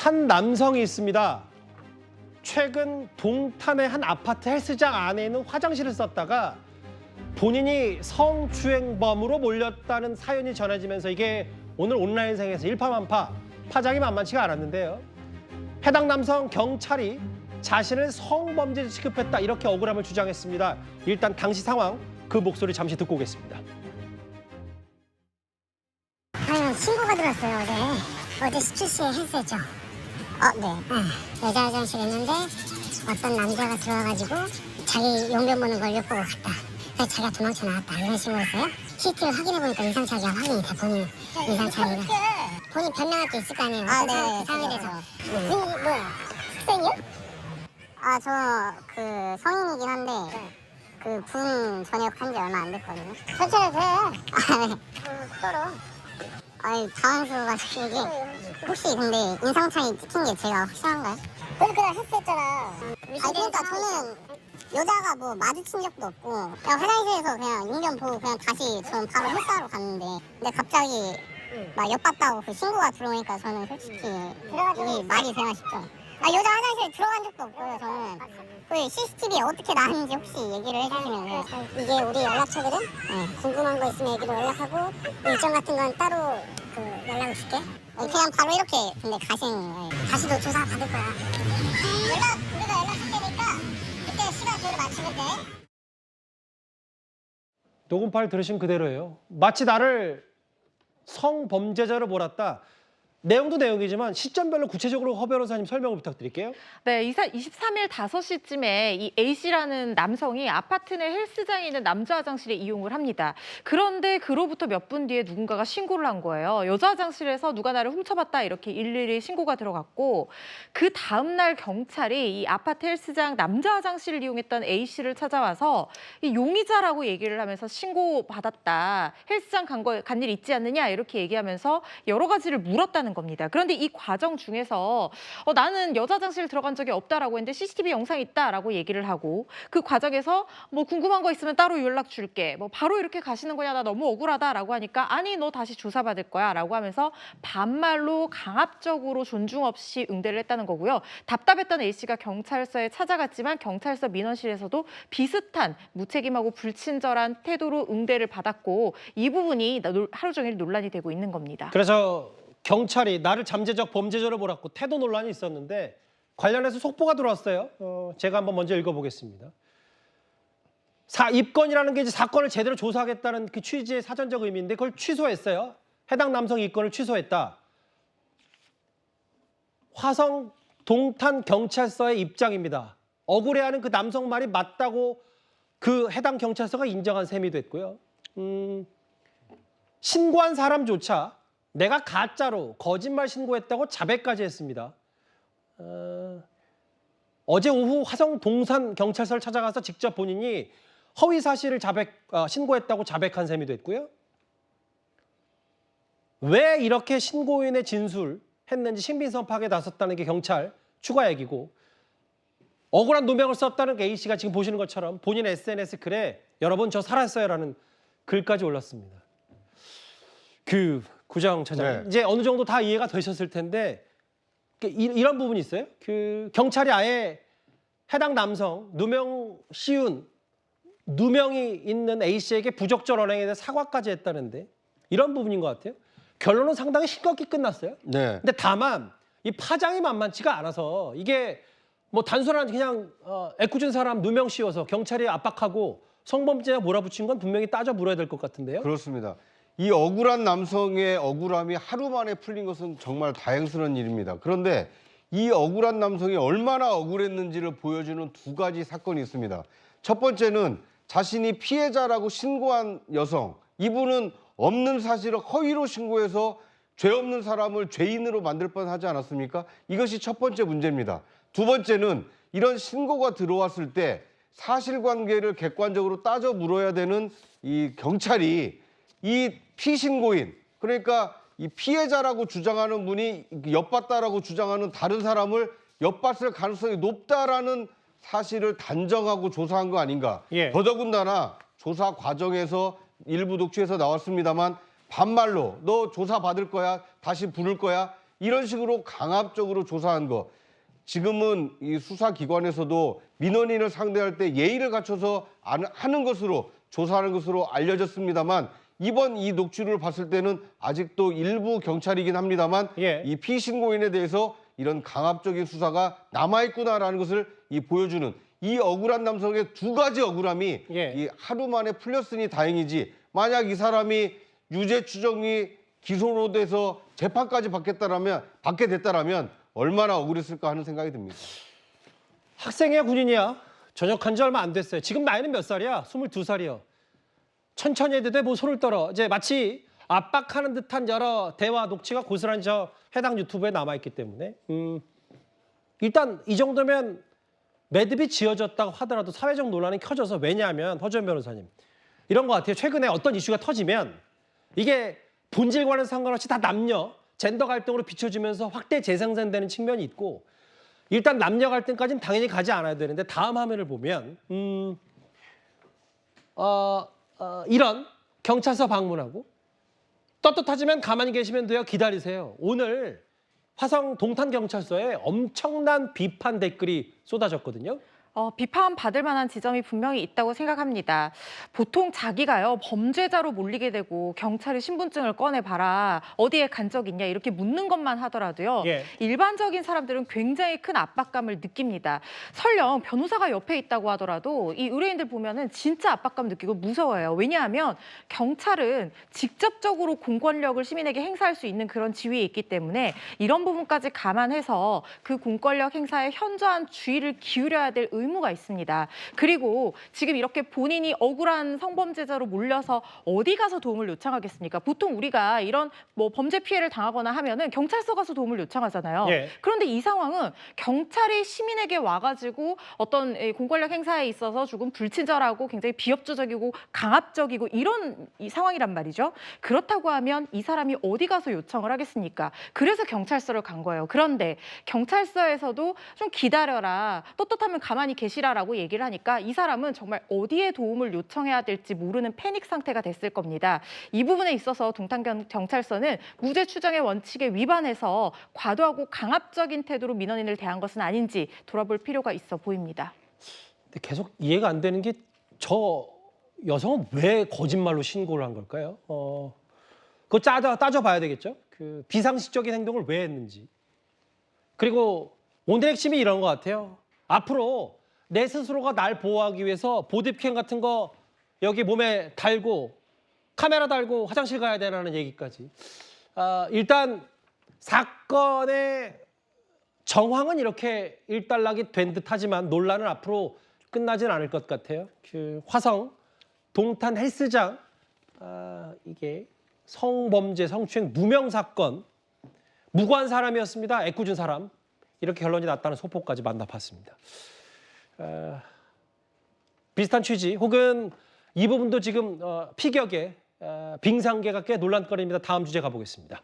한 남성이 있습니다. 최근 동탄의 한 아파트 헬스장 안에 있는 화장실을 썼다가 본인이 성추행범으로 몰렸다는 사연이 전해지면서 이게 오늘 온라인상에서 일파만파, 파장이 만만치가 않았는데요. 해당 남성 경찰이 자신을 성범죄 취급했다 이렇게 억울함을 주장했습니다. 일단 당시 상황, 그 목소리 잠시 듣고 오겠습니다. 아유, 신고가 들어왔어요, 어제 17시에 헬스했죠. 네. 여자 화장실 했는데 어떤 남자가 들어와가지고 자기 용변 보는 걸 엿보고 갔다. 그래서 자기가 도망쳐 나왔다. 이런 식으로 했어요. CCTV를 확인해보니까 인상착의가 확인이 돼, 본인 인상착의가. 본인 변명할 게 있을 거 아니에요. 네. 상황에 대해서. 본인 뭐야? 학생이요? 저 성인이긴 한데 군 전역 한 지 얼마 안 됐거든요. 천천히 돼. 서로. 아니, 당황스러워가지고 이게 혹시 근데 인상착의 찍힌 게 제가 확실한가요? 그냥 헬스했잖아. 그러니까 저는 여자가 뭐 마주친 적도 없고 그냥 화장실에서 그냥 용변 보고 그냥 다시 저는 바로 헬스하러 갔는데 근데 갑자기 막 엿봤다고 그 신고가 들어오니까 저는 솔직히 이게 말이 되나 싶죠. 여자 화장실에 들어간 적도 없고요, 저는. 그 CCTV에 어떻게 나왔는지 혹시 얘기를 해주시면. 이게 우리 연락처거든? 궁금한 거 있으면 얘기로 연락하고, 일정 같은 건 따로 연락을 줄게. 그냥 바로 이렇게 근데 다시도 조사 받을 거야. 우리가 연락할 테니까 그때 시간 대로 맞추면 돼. 녹음 파일 들으신 그대로예요. 마치 나를 성범죄자로 몰았다. 내용도 내용이지만 시점별로 구체적으로 허 변호사님 설명을 부탁드릴게요. 네, 23일 5시쯤에 이 A씨라는 남성이 아파트 내 헬스장에 있는 남자 화장실에 이용을 합니다. 그런데 그로부터 몇 분 뒤에 누군가가 신고를 한 거예요. 여자 화장실에서 누가 나를 훔쳐봤다 이렇게 112 신고가 들어갔고 그 다음 날 경찰이 이 아파트 헬스장 남자 화장실을 이용했던 A씨를 찾아와서 이 용의자라고 얘기를 하면서 신고받았다. 헬스장 간 일 있지 않느냐 이렇게 얘기하면서 여러 가지를 물었다는 겁니다. 그런데 이 과정 중에서 나는 여자 화장실 들어간 적이 없다라고 했는데 CCTV 영상이 있다라고 얘기를 하고 그 과정에서 뭐 궁금한 거 있으면 따로 연락 줄게. 뭐 바로 이렇게 가시는 거냐 나 너무 억울하다라고 하니까 아니 너 다시 조사받을 거야 라고 하면서 반말로 강압적으로 존중 없이 응대를 했다는 거고요. 답답했던 A씨가 경찰서에 찾아갔지만 경찰서 민원실에서도 비슷한 무책임하고 불친절한 태도로 응대를 받았고 이 부분이 하루 종일 논란이 되고 있는 겁니다. 그래서 경찰이 나를 잠재적 범죄자로 몰았고 태도 논란이 있었는데 관련해서 속보가 들어왔어요. 제가 한번 먼저 읽어보겠습니다. 입건이라는 게 이제 사건을 제대로 조사하겠다는 그 취지의 사전적 의미인데 그걸 취소했어요. 해당 남성이 입건을 취소했다. 화성 동탄 경찰서의 입장입니다. 억울해하는 그 남성 말이 맞다고 그 해당 경찰서가 인정한 셈이 됐고요. 신고한 사람조차 내가 가짜로 거짓말 신고했다고 자백까지 했습니다. 어제 오후 화성 동산 경찰서를 찾아가서 직접 본인이 허위 사실을 신고했다고 자백한 셈이 됐고요. 왜 이렇게 신고인의 진술했는지 신빙성 파악에 나섰다는 게 경찰 추가 얘기고 억울한 누명을 썼다는 게 A씨가 지금 보시는 것처럼 본인 SNS 글에 여러분 저 살았어요라는 글까지 올랐습니다. 구정 차장, 이제 어느 정도 다 이해가 되셨을 텐데 이런 부분이 있어요. 경찰이 아예 해당 남성 누명이 있는 A씨에게 부적절 언행에 대해 사과까지 했다는데 이런 부분인 것 같아요. 결론은 상당히 싱겁게 끝났어요. 네. 근데 다만 이 파장이 만만치가 않아서 이게 뭐 단순한 그냥 애꿎은 사람 누명 씌워서 경찰이 압박하고 성범죄에 몰아붙인 건 분명히 따져 물어야 될 것 같은데요. 그렇습니다. 이 억울한 남성의 억울함이 하루 만에 풀린 것은 정말 다행스러운 일입니다. 그런데 이 억울한 남성이 얼마나 억울했는지를 보여주는 두 가지 사건이 있습니다. 첫 번째는 자신이 피해자라고 신고한 여성, 이분은 없는 사실을 허위로 신고해서 죄 없는 사람을 죄인으로 만들 뻔하지 않았습니까? 이것이 첫 번째 문제입니다. 두 번째는 이런 신고가 들어왔을 때 사실관계를 객관적으로 따져 물어야 되는 이 경찰이 이 피신고인, 그러니까 이 피해자라고 주장하는 분이 엿봤다라고 주장하는 다른 사람을 엿봤을 가능성이 높다라는 사실을 단정하고 조사한 거 아닌가. 예. 더더군다나 조사 과정에서 일부 녹취에서 나왔습니다만 반말로 너 조사 받을 거야, 다시 부를 거야, 이런 식으로 강압적으로 조사한 거. 지금은 이 수사기관에서도 민원인을 상대할 때 예의를 갖춰서 하는 것으로 조사하는 것으로 알려졌습니다만 이번 이 녹취를 봤을 때는 아직도 일부 경찰이긴 합니다만 예. 이 피신고인에 대해서 이런 강압적인 수사가 남아있구나라는 것을 보여주는 이 억울한 남성의 두 가지 억울함이 예. 이 하루 만에 풀렸으니 다행이지 만약 이 사람이 유죄 추정이 기소로 돼서 재판까지 받게 됐다라면 얼마나 억울했을까 하는 생각이 듭니다. 학생이야 군인이야? 전역한 지 얼마 안 됐어요. 지금 나이는 몇 살이야? 22살이요. 천천히 해도 돼? 뭐 손을 떨어. 이제 마치 압박하는 듯한 여러 대화 녹취가 고스란히 저 해당 유튜브에 남아있기 때문에 일단 이 정도면 매듭이 지어졌다고 하더라도 사회적 논란이 켜져서 왜냐하면 허주현 변호사님 이런 것 같아요. 최근에 어떤 이슈가 터지면 이게 본질과는 상관없이 다 남녀, 젠더 갈등으로 비춰지면서 확대 재생산되는 측면이 있고 일단 남녀 갈등까지는 당연히 가지 않아야 되는데 다음 화면을 보면 이런 경찰서 방문하고 떳떳하지만 가만히 계시면 돼요. 기다리세요. 오늘 화성 동탄경찰서에 엄청난 비판 댓글이 쏟아졌거든요. 비판받을 만한 지점이 분명히 있다고 생각합니다. 보통 자기가요 범죄자로 몰리게 되고 경찰이 신분증을 꺼내봐라 어디에 간 적 있냐 이렇게 묻는 것만 하더라도요 예. 일반적인 사람들은 굉장히 큰 압박감을 느낍니다. 설령 변호사가 옆에 있다고 하더라도 이 의뢰인들 보면은 진짜 압박감 느끼고 무서워요. 왜냐하면 경찰은 직접적으로 공권력을 시민에게 행사할 수 있는 그런 지위에 있기 때문에 이런 부분까지 감안해서 그 공권력 행사에 현저한 주의를 기울여야 될 의무가 있습니다. 그리고 지금 이렇게 본인이 억울한 성범죄자로 몰려서 어디 가서 도움을 요청하겠습니까? 보통 우리가 이런 뭐 범죄 피해를 당하거나 하면은 경찰서 가서 도움을 요청하잖아요. 예. 그런데 이 상황은 경찰이 시민에게 와가지고 어떤 공권력 행사에 있어서 조금 불친절하고 굉장히 비협조적이고 강압적이고 이런 이 상황이란 말이죠. 그렇다고 하면 이 사람이 어디 가서 요청을 하겠습니까? 그래서 경찰서를 간 거예요. 그런데 경찰서에서도 좀 기다려라, 떳떳하면 가만히 계시라라고 얘기를 하니까 이 사람은 정말 어디에 도움을 요청해야 될지 모르는 패닉 상태가 됐을 겁니다. 이 부분에 있어서 동탄경찰서는 무죄 추정의 원칙에 위반해서 과도하고 강압적인 태도로 민원인을 대한 것은 아닌지 돌아볼 필요가 있어 보입니다. 근데 계속 이해가 안 되는 게 저 여성은 왜 거짓말로 신고를 한 걸까요? 그거 따져봐야 되겠죠. 그 비상식적인 행동을 왜 했는지. 그리고 오늘 핵심이 이런 것 같아요. 앞으로 내 스스로가 날 보호하기 위해서 보디캠 같은 거 여기 몸에 달고 카메라 달고 화장실 가야 되라는 얘기까지. 일단 사건의 정황은 이렇게 일단락이 된 듯하지만 논란은 앞으로 끝나진 않을 것 같아요. 그 화성 동탄 헬스장 이게 성범죄 성추행 무명 사건 무고한 사람이었습니다. 애꿎은 사람 이렇게 결론이 났다는 소포까지 만나봤습니다. 비슷한 취지 혹은 이 부분도 지금 피격에 빙상계가 꽤 논란거리입니다. 다음 주제 가보겠습니다.